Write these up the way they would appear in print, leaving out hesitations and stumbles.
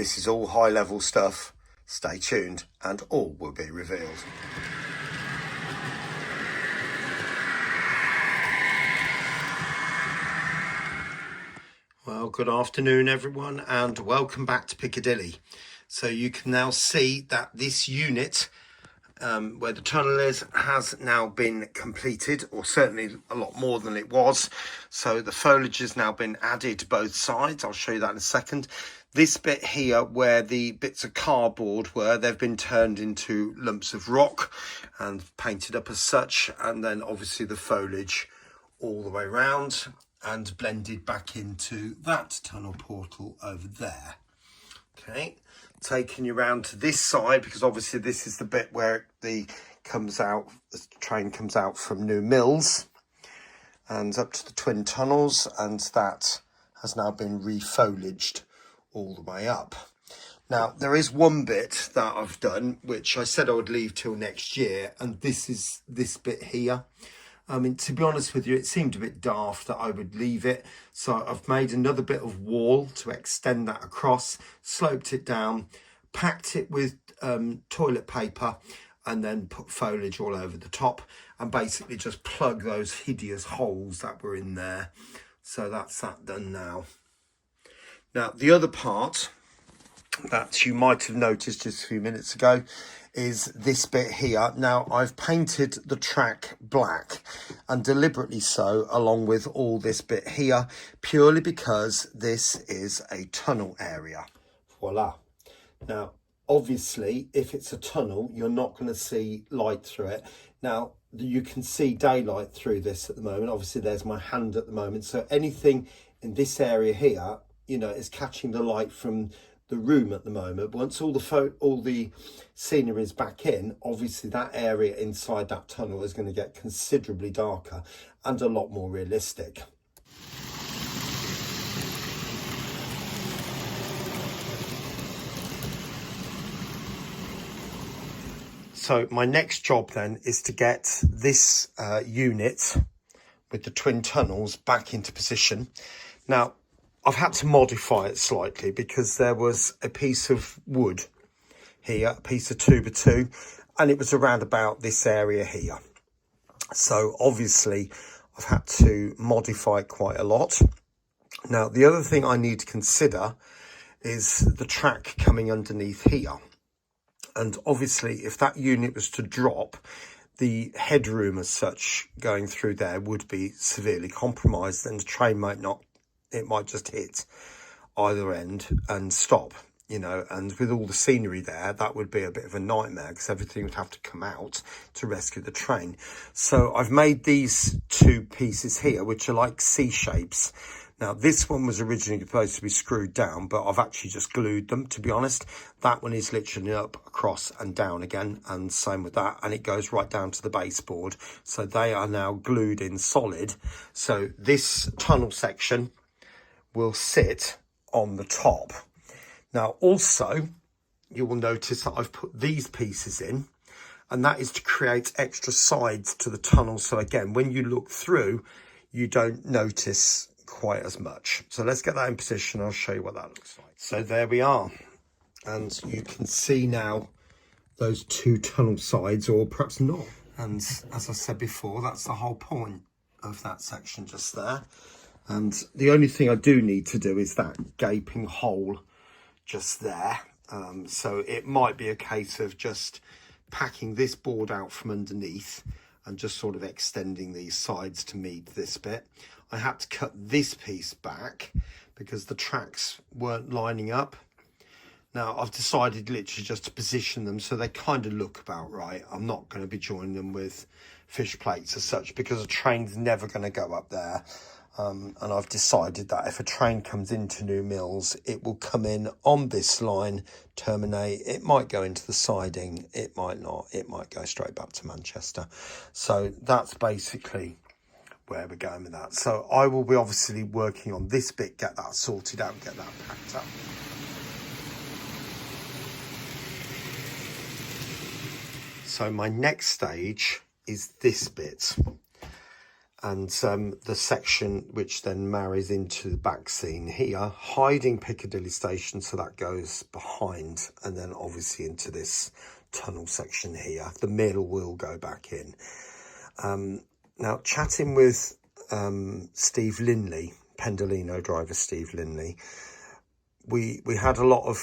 This is all high level stuff. Stay tuned and all will be revealed. Well, good afternoon everyone and welcome back to Piccadilly. So you can now see that this unit where the tunnel is has now been completed, or certainly a lot more than it was. So the foliage has now been added to both sides. I'll show you that in a second. This bit here where the bits of cardboard were, they've been turned into lumps of rock and painted up as such, and then obviously the foliage all the way around and blended back into that tunnel portal over there. Okay, taking you round to this side, because obviously this is the bit where the train comes out from New Mills and up to the twin tunnels, and that has now been refoliaged all the way up. Now there is one bit that I've done which I said I would leave till next year, and this is this bit here. I mean, to be honest with you, it seemed a bit daft that I would leave it. So I've made another bit of wall to extend that across, sloped it down, packed it with toilet paper, and then put foliage all over the top, and basically just plug those hideous holes that were in there. So that's that done now. Now, the other part that you might have noticed just a few minutes ago is this bit here. Now I've painted the track black, and deliberately so, along with all this bit here, purely because this is a tunnel area. Voila. Now obviously if it's a tunnel you're not going to see light through it. Now you can see daylight through this at the moment. Obviously there's my hand at the moment, so anything in this area here, you know, is catching the light from the room at the moment. Once all the scenery is back in, obviously that area inside that tunnel is going to get considerably darker and a lot more realistic. So my next job then is to get this unit with the twin tunnels back into position. Now I've had to modify it slightly because there was a piece of wood here, a piece of 2x2, and it was around about this area here. So obviously I've had to modify it quite a lot. Now the other thing I need to consider is the track coming underneath here. And obviously if that unit was to drop, the headroom as such going through there would be severely compromised, and the train might just hit either end and stop, you know, and with all the scenery there, that would be a bit of a nightmare because everything would have to come out to rescue the train. So I've made these two pieces here, which are like C shapes. Now this one was originally supposed to be screwed down, but I've actually just glued them, to be honest. That one is literally up, across and down again, and same with that, and it goes right down to the baseboard. So they are now glued in solid. So this tunnel section will sit on the top. Now also you will notice that I've put these pieces in, and that is to create extra sides to the tunnel, so again when you look through you don't notice quite as much. So let's get that in position. I'll show you what that looks like. So there we are, and you can see now those two tunnel sides, or perhaps not, and as I said before, that's the whole point of that section just there. And the only thing I do need to do is that gaping hole just there. So it might be a case of just packing this board out from underneath and just sort of extending these sides to meet this bit. I had to cut this piece back because the tracks weren't lining up. Now I've decided literally just to position them so they kind of look about right. I'm not going to be joining them with fish plates as such because a train's never going to go up there. And I've decided that if a train comes into New Mills, it will come in on this line, terminate. It might go into the siding, it might not, it might go straight back to Manchester. So that's basically where we're going with that. So I will be obviously working on this bit, get that sorted out, get that packed up. So my next stage is this bit. and the section which then marries into the back scene here, hiding Piccadilly Station, so that goes behind, and then obviously into this tunnel section here. The middle will go back in. Now, chatting with Steve Linley, Pendolino driver Steve Linley, we had a lot of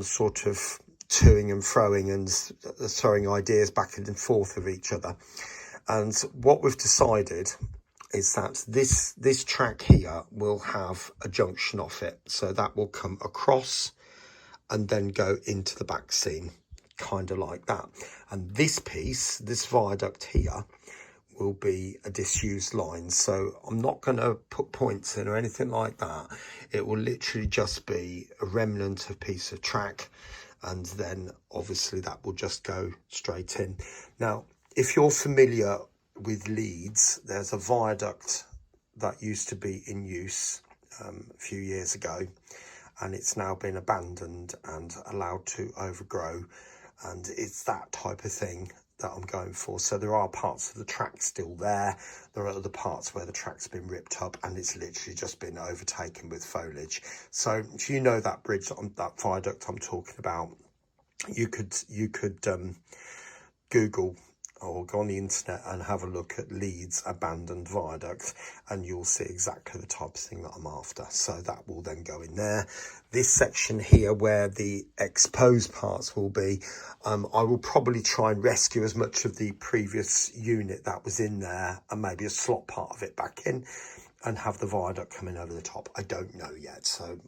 sort of toing and froing and throwing ideas back and forth with each other. And what we've decided is that this track here will have a junction off it. So that will come across and then go into the back scene, kind of like that. And this piece, this viaduct here, will be a disused line. So I'm not going to put points in or anything like that. It will literally just be a remnant of piece of track. And then obviously that will just go straight in. Now, if you're familiar with Leeds, there's a viaduct that used to be in use a few years ago, and it's now been abandoned and allowed to overgrow, and it's that type of thing that I'm going for. So there are parts of the track still there. There are other parts where the track's been ripped up and it's literally just been overtaken with foliage. So if you know that bridge, that viaduct I'm talking about, you could Google or go on the internet and have a look at Leeds abandoned viaduct, and you'll see exactly the type of thing that I'm after. So that will then go in there. This section here where the exposed parts will be, I will probably try and rescue as much of the previous unit that was in there and maybe a slot part of it back in and have the viaduct coming over the top. I don't know yet. So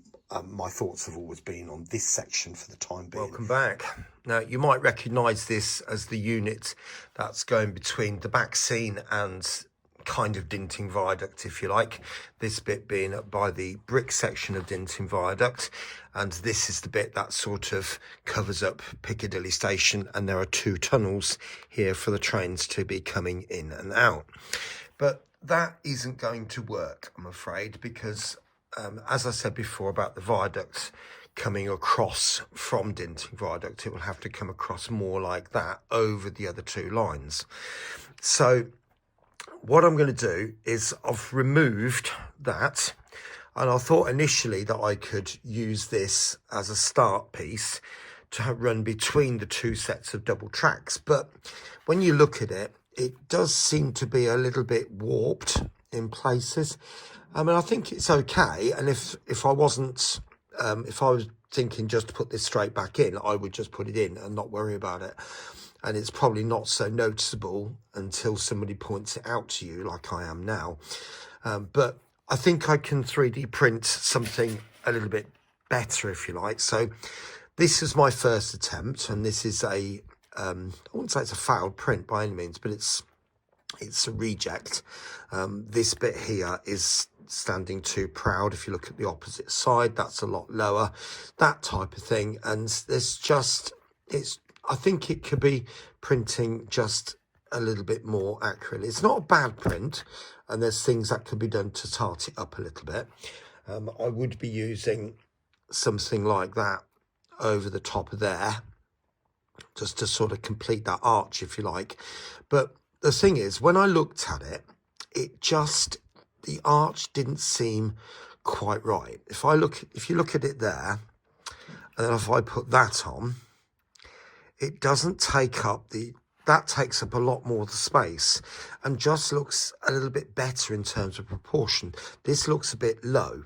my thoughts have always been on this section for the time being. Welcome back. Now, you might recognise this as the unit that's going between the back scene and kind of Dinting Viaduct, if you like. This bit being up by the brick section of Dinting Viaduct, and this is the bit that sort of covers up Piccadilly Station, and there are two tunnels here for the trains to be coming in and out. But that isn't going to work, I'm afraid, because as I said before about the viaduct coming across from Dinting Viaduct, it will have to come across more like that over the other two lines. So what I'm going to do is I've removed that, and I thought initially that I could use this as a start piece to run between the two sets of double tracks. But when you look at it, it does seem to be a little bit warped in places. I mean, I think it's okay. And if I wasn't, if I was thinking just to put this straight back in, I would just put it in and not worry about it. And it's probably not so noticeable until somebody points it out to you like I am now. But I think I can 3D print something a little bit better, if you like. So this is my first attempt, and this is a, I wouldn't say it's a failed print by any means, but it's a reject. This bit here is standing too proud. If you look at the opposite side, that's a lot lower, that type of thing. And there's just, I think it could be printing just a little bit more accurately. It's not a bad print, and there's things that could be done to tart it up a little bit. I would be using something like that over the top of there, just to sort of complete that arch, if you like. But the thing is, when I looked at it, the arch didn't seem quite right. If you look at it there, and then if I put that on, it doesn't take up that takes up a lot more of the space and just looks a little bit better in terms of proportion. This looks a bit low.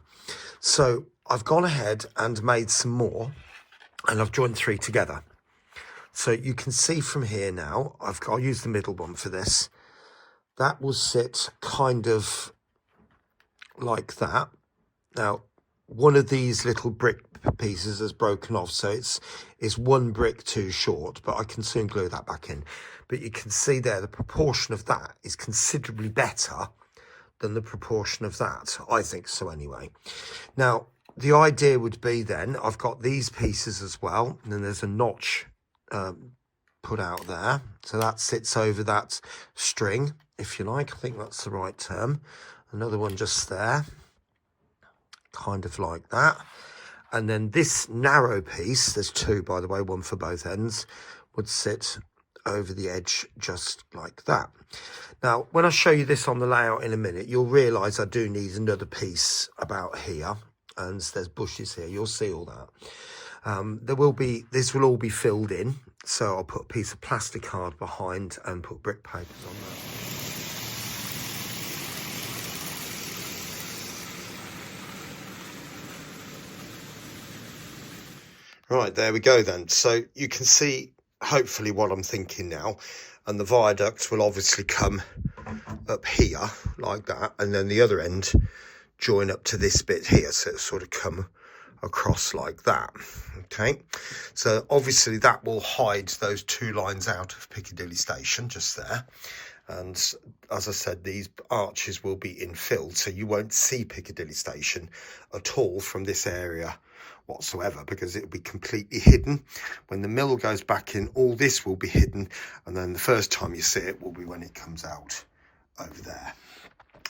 So I've gone ahead and made some more, and I've joined three together. So you can see from here now, I'll use the middle one for this. That will sit kind of like that. Now, one of these little brick pieces has broken off, so it's one brick too short, but I can soon glue that back in. But you can see there, the proportion of that is considerably better than the proportion of that. I think so anyway. Now, the idea would be then, I've got these pieces as well, and then there's a notch put out there. So that sits over that string, if you like. I think that's the right term. Another one just there, kind of like that. And then this narrow piece, there's two, by the way, one for both ends, would sit over the edge just like that. Now, when I show you this on the layout in a minute, you'll realise I do need another piece about here, and there's bushes here. You'll see all that. This will all be filled in, so I'll put a piece of plastic card behind and put brick papers on that. Right, there we go then. So you can see hopefully what I'm thinking now, and the viaduct will obviously come up here like that, and then the other end join up to this bit here, so it'll sort of come across like that. Okay, so obviously that will hide those two lines out of Piccadilly Station just there, and as I said, these arches will be infilled, so you won't see Piccadilly Station at all from this area whatsoever, because it'll be completely hidden. When the mill goes back in, all this will be hidden, and then the first time you see it will be when it comes out over there.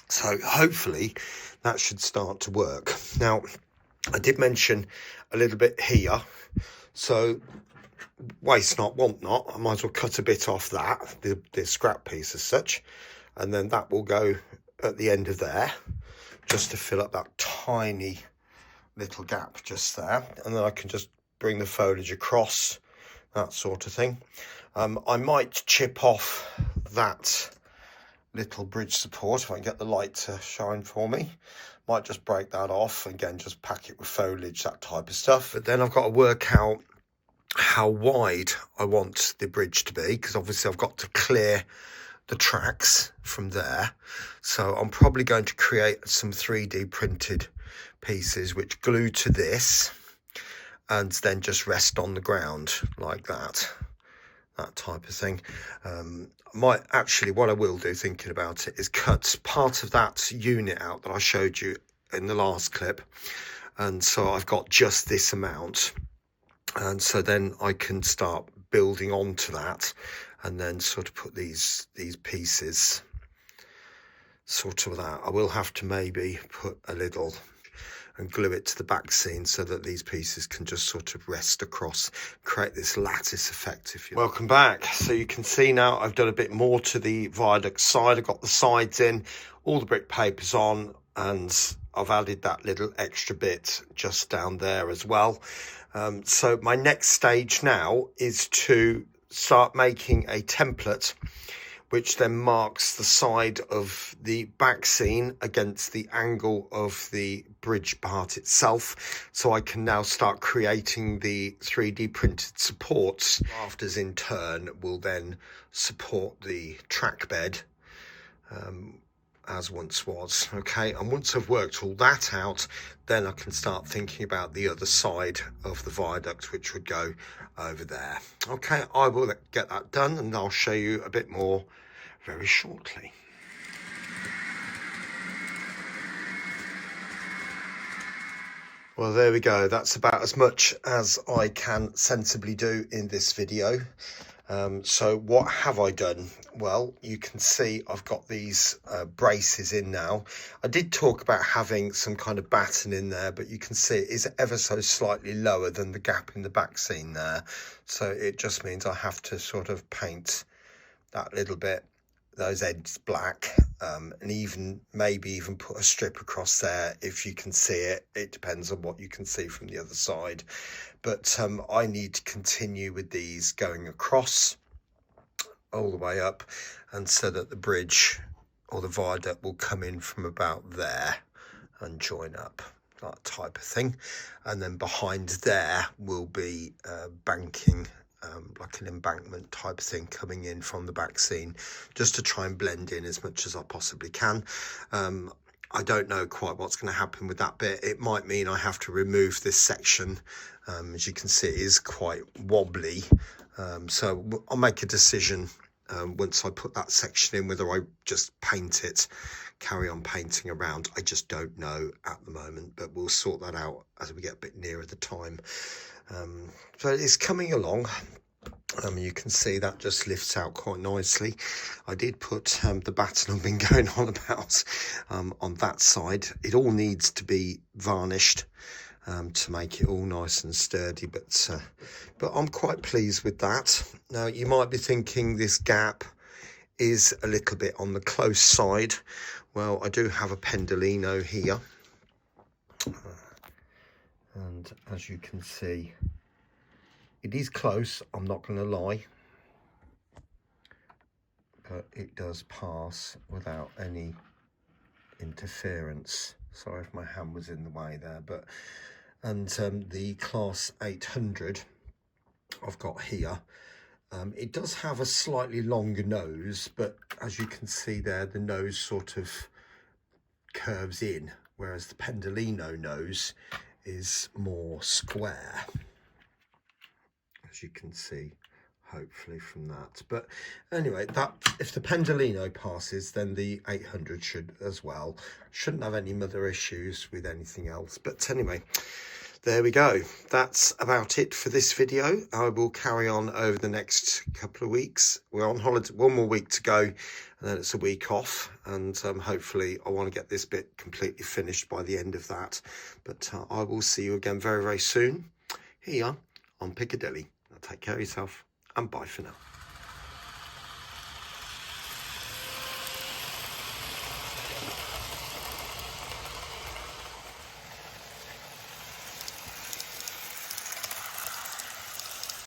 So hopefully that should start to work. Now, I did mention a little bit here, so waste not, want not. I might as well cut a bit off that, the scrap piece as such, and then that will go at the end of there, just to fill up that tiny little gap just there, and then I can just bring the foliage across, that sort of thing. I might chip off that little bridge support if I can get the light to shine for me. Might just break that off, again just pack it with foliage, that type of stuff. But then I've got to work out how wide I want the bridge to be, because obviously I've got to clear the tracks from there. So I'm probably going to create some 3D printed pieces which glue to this and then just rest on the ground like that type of thing. Might actually, what I will do, thinking about it, is cut part of that unit out that I showed you in the last clip, and so I've got just this amount, and so then I can start building onto that, and then sort of put these pieces sort of that. I will have to maybe put a little and glue it to the back seam so that these pieces can just sort of rest across, create this lattice effect, if you like. Welcome back. So you can see now I've done a bit more to the viaduct side. I've got the sides in, all the brick papers on, and I've added that little extra bit just down there as well. So my next stage now is to start making a template which then marks the side of the back scene against the angle of the bridge part itself. So I can now start creating the 3D printed supports. Rafters in turn will then support the track bed as once was. Okay, and once I've worked all that out, then I can start thinking about the other side of the viaduct, which would go over there. Okay, I will get that done and I'll show you a bit more very shortly. Well, there we go. That's about as much as I can sensibly do in this video. So what have I done? Well, you can see I've got these braces in now. I did talk about having some kind of batten in there, but you can see it is ever so slightly lower than the gap in the back seam there. So it just means I have to sort of paint that little bit, those ends black, and maybe even put a strip across there if you can see it. It depends on what you can see from the other side. But I need to continue with these going across all the way up, and so that the bridge or the viaduct will come in from about there and join up, that type of thing. And then behind there will be banking, like an embankment type thing coming in from the back scene, just to try and blend in as much as I possibly can. I don't know quite what's going to happen with that bit. It might mean I have to remove this section. As you can see, it is quite wobbly. So I'll make a decision once I put that section in, whether I just paint it, carry on painting around. I just don't know at the moment, but we'll sort that out as we get a bit nearer the time. So it's coming along. You can see that just lifts out quite nicely. I did put the batten I've been going on about on that side. It all needs to be varnished to make it all nice and sturdy, but I'm quite pleased with that. Now you might be thinking this gap is a little bit on the close side. Well, I do have a pendolino here, and as you can see, it is close, I'm not going to lie, but it does pass without any interference. Sorry if my hand was in the way there, but the class 800 I've got here, it does have a slightly longer nose, but as you can see there, the nose sort of curves in, whereas the pendolino nose is more square, as you can see hopefully from that. But anyway, that if the pendolino passes, then the 800 should as well. Shouldn't have any other issues with anything else. But anyway, there we go. That's about it for this video. I will carry on over the next couple of weeks. We're on holiday, one more week to go, and then it's a week off, and hopefully I want to get this bit completely finished by the end of that. But I will see you again very, very soon here on Piccadilly. Now, take care of yourself, and bye for now.